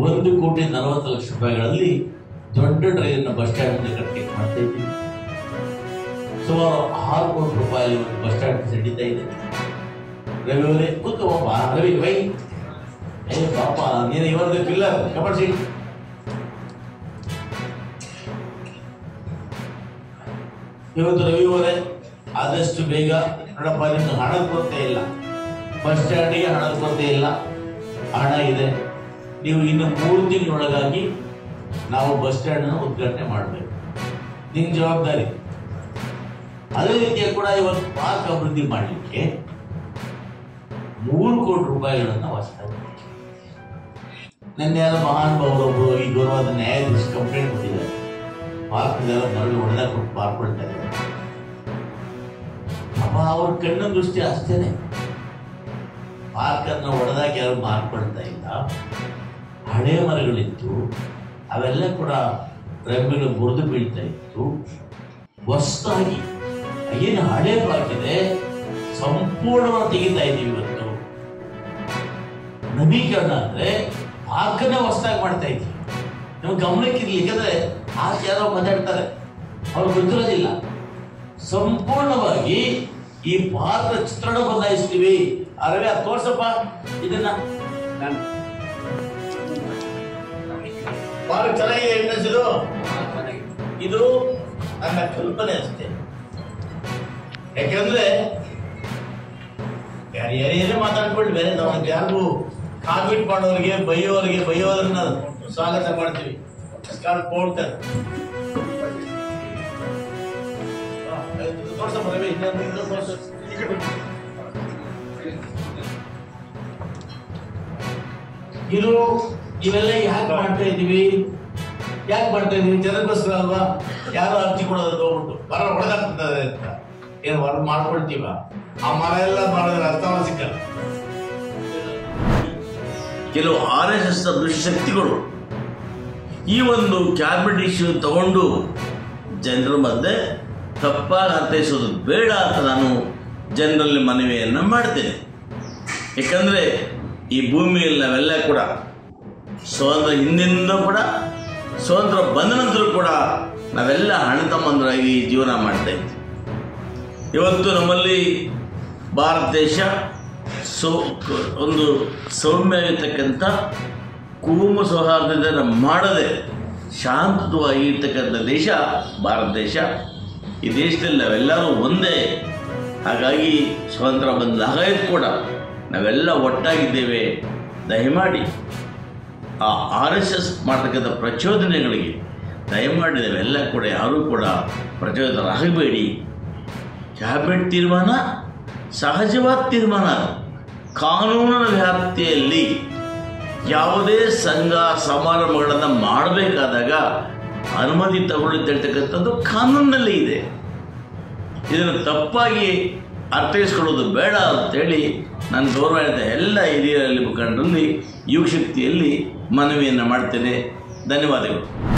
1,40,00,000 ದೊಡ್ಡ train bus stand ಕಟ್ಟಕ್ಕೆ ಮಾಡ್ತಾ ಇದ್ದೀವಿ. ಸುಮಾರು 6 ಕೋಟಿ ರೂಪಾಯಿ ಬಸ್ ಸ್ಟ್ಯಾಂಡ್ ನಡೀತಾ ಇದೆ. ರವಿ ಅವರೇ ಕೂತ್ಕೋಪ್ಪ. ರವಿ ವೈ ಪಾಪ ನೀನು ಇವರದ್ದು ಪಿಲ್ಲರ್ ಕಬಡ್ಡಿ. ಇವತ್ತು ರವಿ ಅವರೇ ಆದಷ್ಟು ಬೇಗ ನೋಡಪ್ಪ, ನಿಮ್ಗೆ ಹಣದ ಕೊರತೆ ಇಲ್ಲ, ಬಸ್ ಸ್ಟ್ಯಾಂಡಿಗೆ ಹಣದ ಕೊರತೆ ಇಲ್ಲ, ಹಣ ಇದೆ. ನೀವು ಇನ್ನು 3 ತಿಂಗಳೊಳಗಾಗಿ ನಾವು ಬಸ್ ಸ್ಟ್ಯಾಂಡ್ ಅನ್ನು ಉದ್ಘಾಟನೆ ಮಾಡಬೇಕು, ನಿಮ್ಮ ಜವಾಬ್ದಾರಿ. ಅದೇ ರೀತಿಯ ಕೂಡ ಇವತ್ತು ಪಾರ್ಕ್ ಅಭಿವೃದ್ಧಿ ಮಾಡಲಿಕ್ಕೆ 3 ಕೋಟಿ ರೂಪಾಯಿಗಳನ್ನು ವಾಸ್ತಾ. ನಿನ್ನೆ ಯಾರೋ ಮಹಾನುಭಾವರೊಬ್ಬರು ಈ ಗೌರವಾದ ನ್ಯಾಯಾಧೀಶ ಕಂಪ್ಲೇಂಟ್ ಕೊಟ್ಟಿದ್ದಾರೆ, ಪಾರ್ಕ್ದೆಲ್ಲ ಮರಳು ಹೊಡೆದಾಗ ಕೊಟ್ಟು ಪಾರ್ಕೊಳ್ತಾ ಇದ್ದಾರೆ. ಅಪ್ಪ ಅವ್ರ ಕಣ್ಣಿನ ದೃಷ್ಟಿ ಅಷ್ಟೇನೆ, ಪಾರ್ಕನ್ನು ಹೊಡೆದಾಗ ಯಾರು ಮಾರ್ಕೊಳ್ತಾ ಇಲ್ಲ. ಹಳೆ ಮರಗಳಿತ್ತು, ಅವೆಲ್ಲ ಕೂಡ ರೆಂಬೆಗಳು ಮುರಿದು ಬೀಳ್ತಾ ಇತ್ತು. ಹೊಸದಾಗಿ ಏನು ಹಳೆ ಪಾರ್ಕ್ ಇದೆ ಸಂಪೂರ್ಣವಾಗಿ ತೆಗಿತಾ ಇದ್ದೀವಿ. ಇವತ್ತು ನವೀಕರಣ ಅಂದ್ರೆ ಪಾರ್ಕನ್ನ ಹೊಸದಾಗಿ ಮಾಡ್ತಾ ಇದ್ದೀವಿ. ನಮ್ಗೆ ಗಮನಕ್ಕಿರ್ಲಿ, ಯಾಕಂದ್ರೆ ಆ ಯಾರೋ ಮಾತಾಡ್ತಾರೆ, ಅವ್ರು ಗೊತ್ತಿರೋದಿಲ್ಲ. ಸಂಪೂರ್ಣವಾಗಿ ಈ ಪಾರ್ಕ್ ಚಿತ್ರಣ ಬದಲಾಯಿಸ್ತೀವಿ. ಅರವೇ ತೋರ್ಸಪ್ಪ ಇದನ್ನ. ಪಾರ್ಕ್ ಚೆನ್ನಾಗಿದೆ ಎನ್ನಿಸಿದು, ಇದು ನನ್ನ ಕಲ್ಪನೆ ಅಷ್ಟೇ. ಯಾಕಂದ್ರೆ ಯಾರೇ ಮಾತಾಡ್ಕೊಂಡು ಬೇರೆ ನಮಗೆ ಯಾರಿಗೂ ಕಾಮೆಂಟ್ ಮಾಡೋರಿಗೆ ಬೈಯೋರನ್ನ ಸ್ವಾಗತ ಮಾಡ್ತೀವಿ. ತೋರ್ಸಪ್ಪ ರವಿ, ಇವೆಲ್ಲ ಯಾಕೆ ಮಾಡ್ತಾ ಇದೀವಿ? ಜನಕ್ಕೋಸ್ಕರ ಅಲ್ವಾ? ಯಾರು ಅರ್ಜಿ ಕೊಡೋದು ಹೋಗ್ಬಿಟ್ಟು ಮರ ಹೊಡೆದಾಗ್ತದೆ ಅಂತ ಏನು ಹೊರ ಮಾಡ್ಕೊಳ್ತೀವ? ಆ ಮರ ಎಲ್ಲ ಮಾಡಿದ್ರೆ ಅರ್ಥವ ಸಿಕ್ಕಲ್ಲ. ಕೆಲವು RSS ದುಷ್ಟಶಕ್ತಿಗಳು ಈ ಒಂದು ಕ್ಯಾಬಿನೆಟ್ ಇಶ್ಯೂ ತಗೊಂಡು ಜನರ ಮಧ್ಯೆ ತಪ್ಪಾಗಿ ಅರ್ಥೈಸೋದು ಬೇಡ ಅಂತ ನಾನು ಜನರಲ್ಲಿ ಮನವಿಯನ್ನು ಮಾಡ್ತೇನೆ. ಯಾಕಂದರೆ ಈ ಭೂಮಿಯಲ್ಲಿ ನಾವೆಲ್ಲ ಕೂಡ ಸ್ವಾತಂತ್ರ್ಯ ಹಿಂದಿನಿಂದ ಕೂಡ ಸ್ವಾತಂತ್ರ್ಯ ಬಂದ ನಂತರ ಕೂಡ ನಾವೆಲ್ಲ ಅಣ್ಣ ತಮ್ಮಂದರಾಗಿ ಜೀವನ ಮಾಡ್ತಾ ಇದ್ವಿ. ಇವತ್ತು ನಮ್ಮಲ್ಲಿ ಭಾರತ ದೇಶ ಒಂದು ಸೌಮ್ಯವಾಗಿರ್ತಕ್ಕಂಥ ಕೋಮು ಸೌಹಾರ್ದತೆಯನ್ನು ಮಾಡದೆ ಶಾಂತವಾಗಿರ್ತಕ್ಕಂಥ ದೇಶ ಭಾರತ ದೇಶ. ಈ ದೇಶದಲ್ಲಿ ನಾವೆಲ್ಲರೂ ಒಂದೇ. ಹಾಗಾಗಿ ಸ್ವಾತಂತ್ರ್ಯ ಬಂದಾಗ ಕೂಡ ನಾವೆಲ್ಲ ಒಟ್ಟಾಗಿದ್ದೇವೆ. ದಯಮಾಡಿ ಆ RSS ಮಾಡ್ತಕ್ಕಂಥ ಪ್ರಚೋದನೆಗಳಿಗೆ ದಯಮಾಡಿ ನಾವೆಲ್ಲ ಕೂಡ ಯಾರೂ ಕೂಡ ಪ್ರಚೋದಿತರಾಗಬೇಡಿ. ಕ್ಯಾಬಿನೆಟ್ ತೀರ್ಮಾನ ಸಹಜವಾದ ತೀರ್ಮಾನ. ಕಾನೂನಿನ ವ್ಯಾಪ್ತಿಯಲ್ಲಿ ಯಾವುದೇ ಸಂಘ ಸಮಾರಂಭಗಳನ್ನು ಮಾಡಬೇಕಾದಾಗ ಅನುಮತಿ ತಗೊಳ್ಳಿರ್ತಕ್ಕಂಥದ್ದು ಕಾನೂನಿನಲ್ಲಿ ಇದೆ. ಇದನ್ನು ತಪ್ಪಾಗಿ ಅರ್ಥೈಸ್ಕೊಳ್ಳೋದು ಬೇಡ ಅಂತೇಳಿ ನಾನು ಗೌರವಾನ್ವಿತ ಎಲ್ಲ ಹಿರಿಯರಲ್ಲಿ ಮುಖಂಡರಲ್ಲಿ ಯುವ ಶಕ್ತಿಯಲ್ಲಿ ಮನವಿಯನ್ನು ಮಾಡ್ತೇನೆ. ಧನ್ಯವಾದಗಳು.